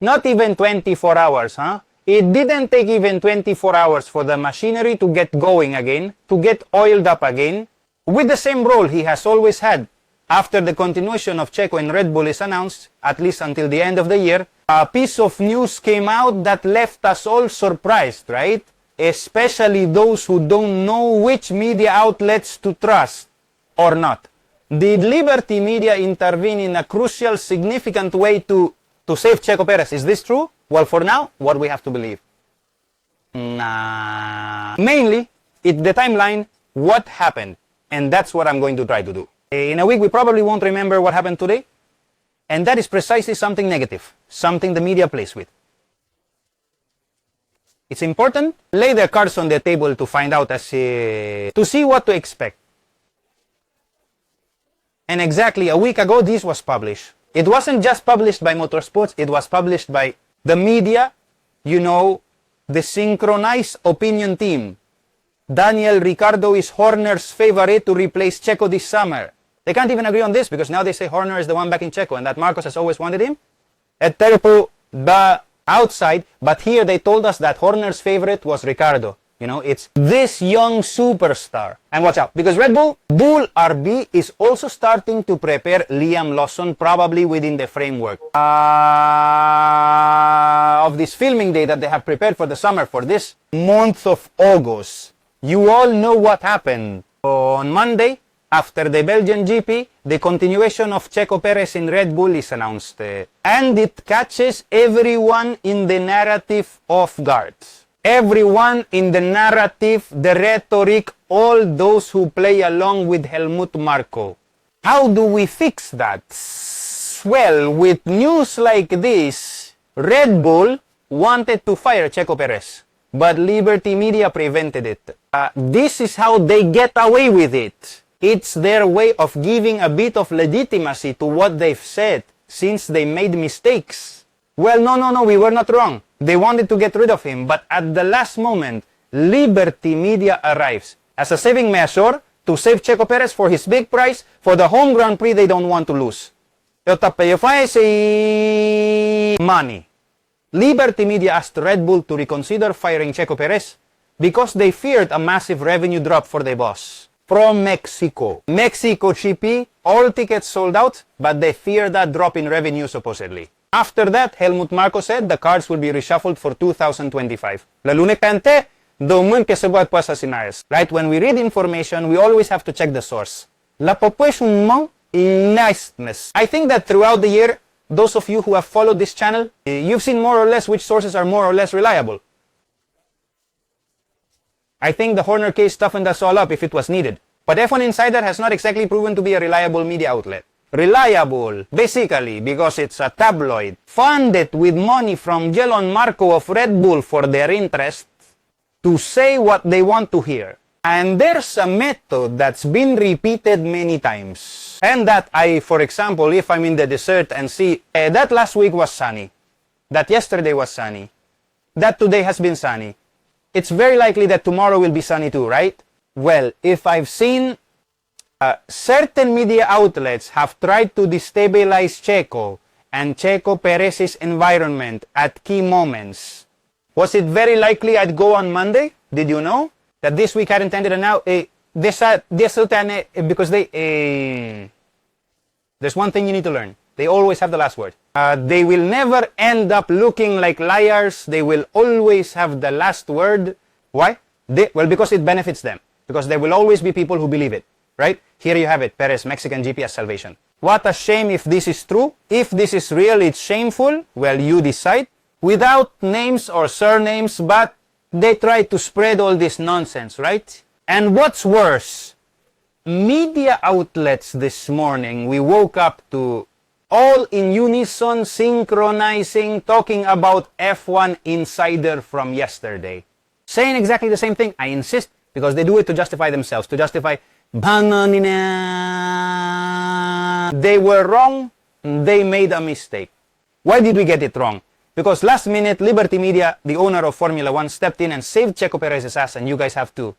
Not even 24 hours, huh? It didn't take even 24 hours for the machinery to get going again, to get oiled up again, with the same role he has always had. After the continuation of Checo and Red Bull is announced, at least until the end of the year, a piece of news came out that left us all surprised, right? Especially those who don't know which media outlets to trust or not. Did Liberty Media intervene in a crucial, significant way to save Checo Pérez? Is this true? Well, for now, what we have to believe? Nah. Mainly, it's the timeline, what happened. And that's what I'm going to try to do. In a week, we probably won't remember what happened today. And that is precisely something negative, something the media plays with. It's important, lay the cards on the table to find out, to see what to expect. And exactly a week ago, this was published. It wasn't just published by Motorsports, it was published by the media, the synchronized opinion team. Daniel Ricciardo is Horner's favorite to replace Checo this summer. They can't even agree on this because now they say Horner is the one back in Checo and that Marko has always wanted him. Eterpo the outside, but here they told us that Horner's favorite was Ricciardo. It's this young superstar. And watch out, because Red Bull RB is also starting to prepare Liam Lawson, probably within the framework of this filming day that they have prepared for the summer, for this month of August. You all know what happened. On Monday, after the Belgian GP, the continuation of Checo Pérez in Red Bull is announced. And it catches everyone in the narrative off guard. Everyone in the narrative, the rhetoric, all those who play along with Helmut Marko. How do we fix that? Well, with news like this, Red Bull wanted to fire Checo Pérez, but Liberty Media prevented it. This is how they get away with it. It's their way of giving a bit of legitimacy to what they've said, since they made mistakes. Well, no, we were not wrong. They wanted to get rid of him, but at the last moment, Liberty Media arrives as a saving measure to save Checo Pérez for his big prize for the home Grand Prix they don't want to lose. If I say money, Liberty Media asked Red Bull to reconsider firing Checo Pérez because they feared a massive revenue drop for their boss. From Mexico GP, all tickets sold out, but they fear that drop in revenue supposedly. After that, Helmut Marko said the cards will be reshuffled for 2025. Lalunekante, domân că se văd pe asasinares. Right? When we read information, we always have to check the source. La popuation niceness. I think that throughout the year, those of you who have followed this channel, you've seen more or less which sources are more or less reliable. I think the Horner case toughened us all up if it was needed. But F1 Insider has not exactly proven to be a reliable media outlet. Reliable, basically, because it's a tabloid, funded with money from Helmut Marko of Red Bull for their interests, to say what they want to hear. And there's a method that's been repeated many times. And that for example, if I'm in the desert and see that last week was sunny, that yesterday was sunny, that today has been sunny, it's very likely that tomorrow will be sunny too, right? Well, if I've seen certain media outlets have tried to destabilize Checo and Checo Pérez's environment at key moments, was it very likely I'd go on Monday? Did you know that this week hadn't ended and now because there's one thing you need to learn. They always have the last word. They will never end up looking like liars. They will always have the last word. Why? Well, because it benefits them. Because there will always be people who believe it. Right? Here you have it. Pérez, Mexican GP as salvation. What a shame if this is true. If this is real, it's shameful. Well, you decide. Without names or surnames, but they try to spread all this nonsense, right? And what's worse, media outlets this morning, we woke up to all in unison, synchronizing, talking about F1 Insider from yesterday. Saying exactly the same thing. I insist, because they do it to justify themselves, to justify they were wrong, they made a mistake. Why did we get it wrong? Because last minute, Liberty Media, the owner of Formula 1, stepped in and saved Checo Pérez's ass, and you guys have too.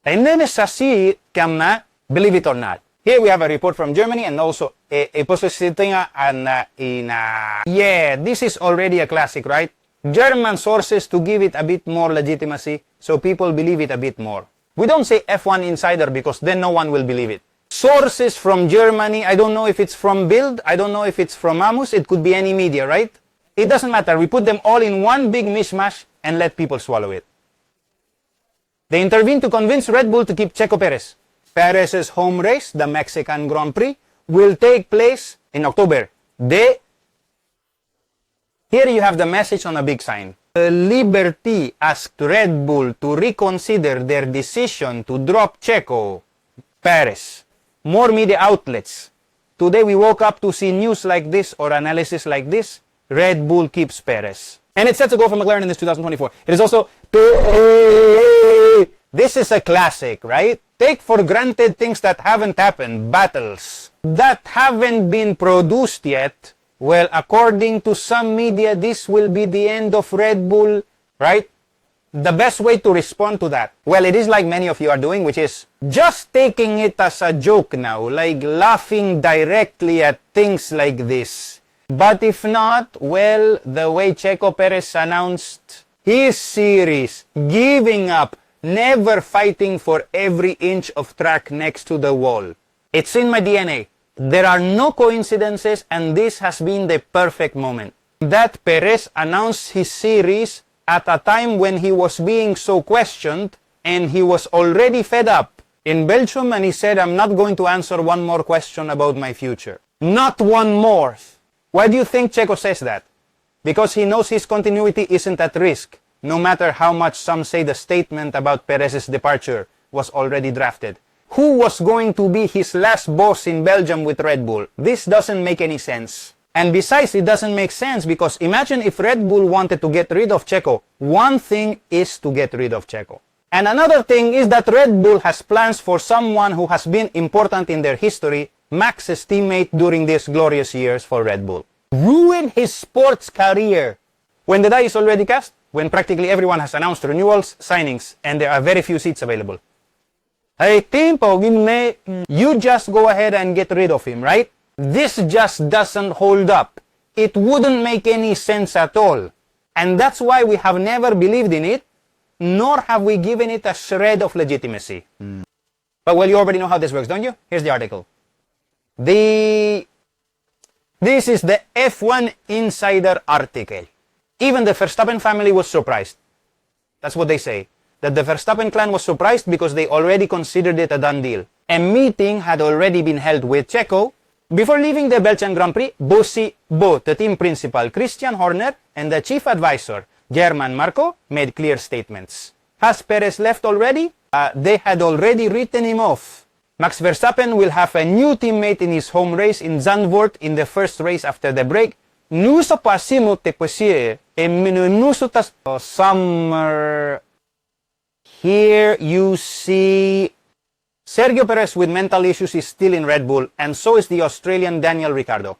And then it's believe it or not. Here we have a report from Germany and also a positing yeah, this is already a classic, right? German sources to give it a bit more legitimacy so people believe it a bit more. We don't say F1 Insider because then no one will believe it. Sources from Germany, I don't know if it's from Bild, I don't know if it's from Amus, it could be any media, right? It doesn't matter, we put them all in one big mishmash and let people swallow it. They intervened to convince Red Bull to keep Checo Pérez. Pérez's home race, the Mexican Grand Prix, will take place in October. Here you have the message on a big sign. Liberty asked Red Bull to reconsider their decision to drop Checo Pérez. More media outlets. Today we woke up to see news like this or analysis like this. Red Bull keeps Pérez. And it's set to go for McLaren in this 2024. It is also... This is a classic, right? Take for granted things that haven't happened. Battles that haven't been produced yet. Well, according to some media, this will be the end of Red Bull, right? The best way to respond to that, well, it is like many of you are doing, which is just taking it as a joke now, like laughing directly at things like this. But if not, well, the way Checo Pérez announced his series, giving up, never fighting for every inch of track next to the wall. It's in my DNA. There are no coincidences, and this has been the perfect moment. That Pérez announced his series at a time when he was being so questioned, and he was already fed up in Belgium, and he said, I'm not going to answer one more question about my future. Not one more. Why do you think Checo says that? Because he knows his continuity isn't at risk, no matter how much some say the statement about Pérez's departure was already drafted. Who was going to be his last boss in Belgium with Red Bull? This doesn't make any sense. And besides, it doesn't make sense because imagine if Red Bull wanted to get rid of Checo. One thing is to get rid of Checo. And another thing is that Red Bull has plans for someone who has been important in their history, Max's teammate during these glorious years for Red Bull. Ruin his sports career. When the die is already cast, when practically everyone has announced renewals, signings, and there are very few seats available. Hey, team, you just go ahead and get rid of him, right? This just doesn't hold up. It wouldn't make any sense at all. And that's why we have never believed in it, nor have we given it a shred of legitimacy. But well, you already know how this works, don't you? Here's the article. This is the F1 Insider article. Even the Verstappen family was surprised. That's what they say. That the Verstappen clan was surprised because they already considered it a done deal. A meeting had already been held with Checo. Before leaving the Belgian Grand Prix, both the team principal Christian Horner and the chief advisor German Marko made clear statements. Has Pérez left already? They had already written him off. Max Verstappen will have a new teammate in his home race in Zandvoort in the first race after the break. Summer. Here you see Sergio Pérez with mental issues is still in Red Bull, and so is the Australian Daniel Ricciardo.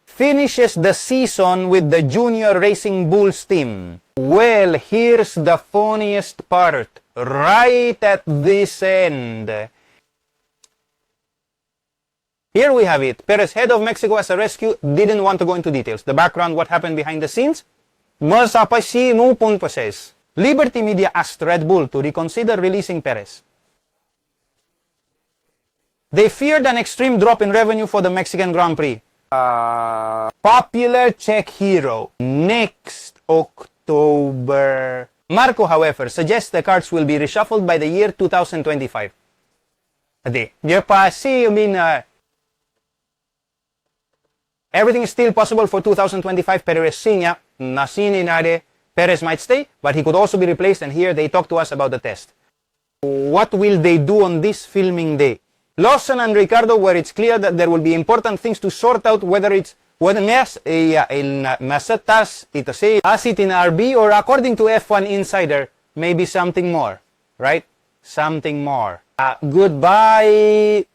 Finishes the season with the Junior Racing Bulls team. Well, here's the funniest part, right at this end. Here we have it. Pérez, head of Mexico as a rescue, didn't want to go into details. The background, what happened behind the scenes. Liberty Media asked Red Bull to reconsider releasing Pérez. They feared an extreme drop in revenue for the Mexican Grand Prix. Popular Czech hero next October. Marko, however, suggests the cards will be reshuffled by the year 2025. Everything is still possible for 2025. Pérez might stay, but he could also be replaced, and here they talk to us about the test. What will they do on this filming day? Lawson and Ricciardo, where it's clear that there will be important things to sort out, whether it as it in RB or according to F1 Insider, maybe something more, right? Something more. Goodbye.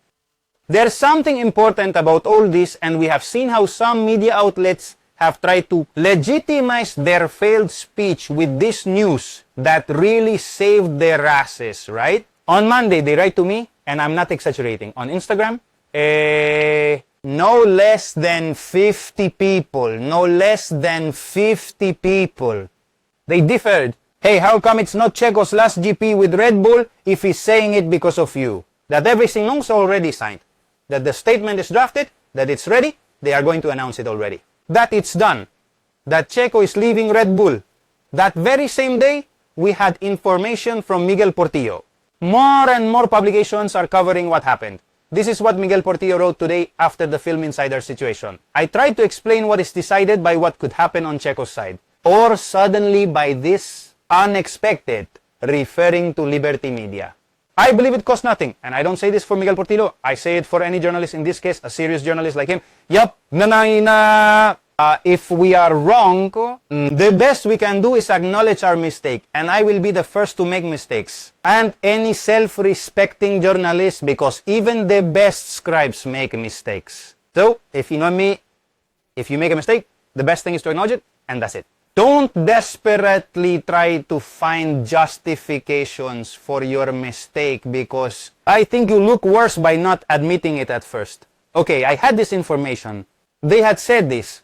There's something important about all this, and we have seen how some media outlets have tried to legitimize their failed speech with this news that really saved their asses, right? On Monday, they write to me, and I'm not exaggerating, on Instagram, no less than 50 people, they differed. Hey, how come it's not Checo's last GP with Red Bull if he's saying it because of you? That everything is already signed. That the statement is drafted, that it's ready, they are going to announce it already. That it's done. That Checo is leaving Red Bull. That very same day, we had information from Miguel Portillo. More and more publications are covering what happened. This is what Miguel Portillo wrote today after the Film Insider situation. I tried to explain what is decided by what could happen on Checo's side, or suddenly by this unexpected, referring to Liberty Media. I believe it costs nothing, and I don't say this for Miguel Portillo, I say it for any journalist, in this case, a serious journalist like him. Yup, if we are wrong, the best we can do is acknowledge our mistake, and I will be the first to make mistakes. And any self-respecting journalist, because even the best scribes make mistakes. So, if you know me, if you make a mistake, the best thing is to acknowledge it, and that's it. Don't desperately try to find justifications for your mistake, because I think you look worse by not admitting it at first. Okay, I had this information. They had said this.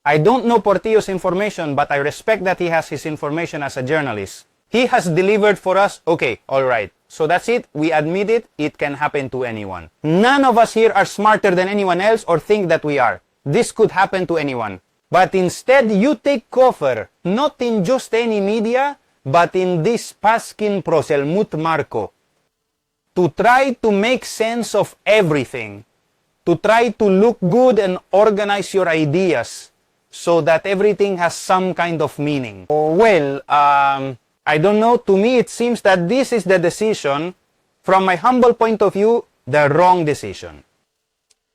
I don't know Portillo's information, but I respect that he has his information as a journalist. He has delivered for us. Okay, alright. So that's it. We admit it. It can happen to anyone. None of us here are smarter than anyone else or think that we are. This could happen to anyone. But instead, you take cover, not in just any media, but in this Paskin Proselmut Marko, to try to make sense of everything, to try to look good and organize your ideas, so that everything has some kind of meaning. Well, I don't know, to me it seems that this is the decision, from my humble point of view, the wrong decision.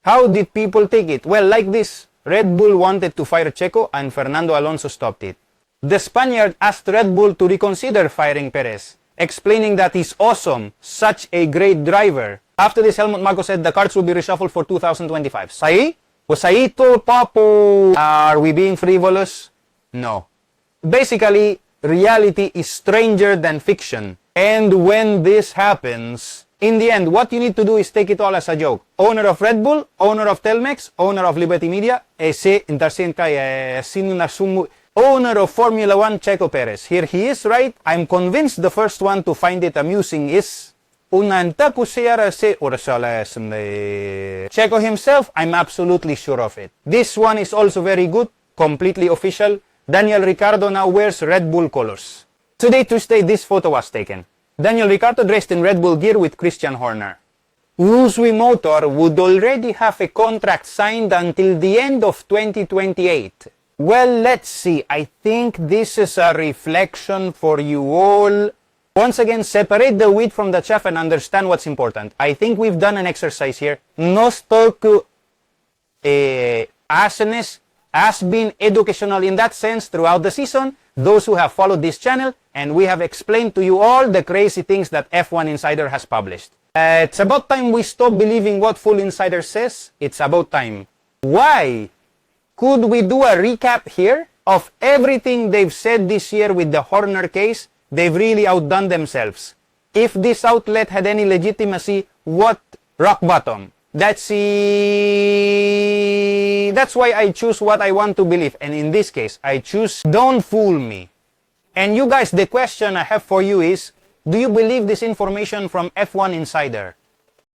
How did people take it? Well, like this. Red Bull wanted to fire Checo and Fernando Alonso stopped it. The Spaniard asked Red Bull to reconsider firing Pérez, explaining that he's awesome, such a great driver. After this, Helmut Marko said the cards will be reshuffled for 2025. Sai? Usaito, papo. Are we being frivolous? No. Basically, reality is stranger than fiction. And when this happens, in the end, what you need to do is take it all as a joke. Owner of Red Bull, owner of Telmex, owner of Liberty Media, owner of Formula 1, Checo Pérez. Here he is, right? I'm convinced the first one to find it amusing is Checo himself. I'm absolutely sure of it. This one is also very good, completely official. Daniel Ricciardo now wears Red Bull colors. Today, Tuesday, this photo was taken. Daniel Ricciardo dressed in Red Bull gear with Christian Horner. Uzwi Motor would already have a contract signed until the end of 2028. Well, let's see. I think this is a reflection for you all. Once again, separate the wheat from the chaff and understand what's important. I think we've done an exercise here. Nostoku awesomeness has been educational in that sense throughout the season. Those who have followed this channel, and we have explained to you all the crazy things that F1 Insider has published. It's about time we stop believing what Full Insider says. It's about time. Why? Could we do a recap here of everything they've said this year with the Horner case? They've really outdone themselves. If this outlet had any legitimacy, what? Rock bottom. That's why I choose what I want to believe. And in this case, I choose don't fool me. And you guys, the question I have for you is, do you believe this information from F1 Insider?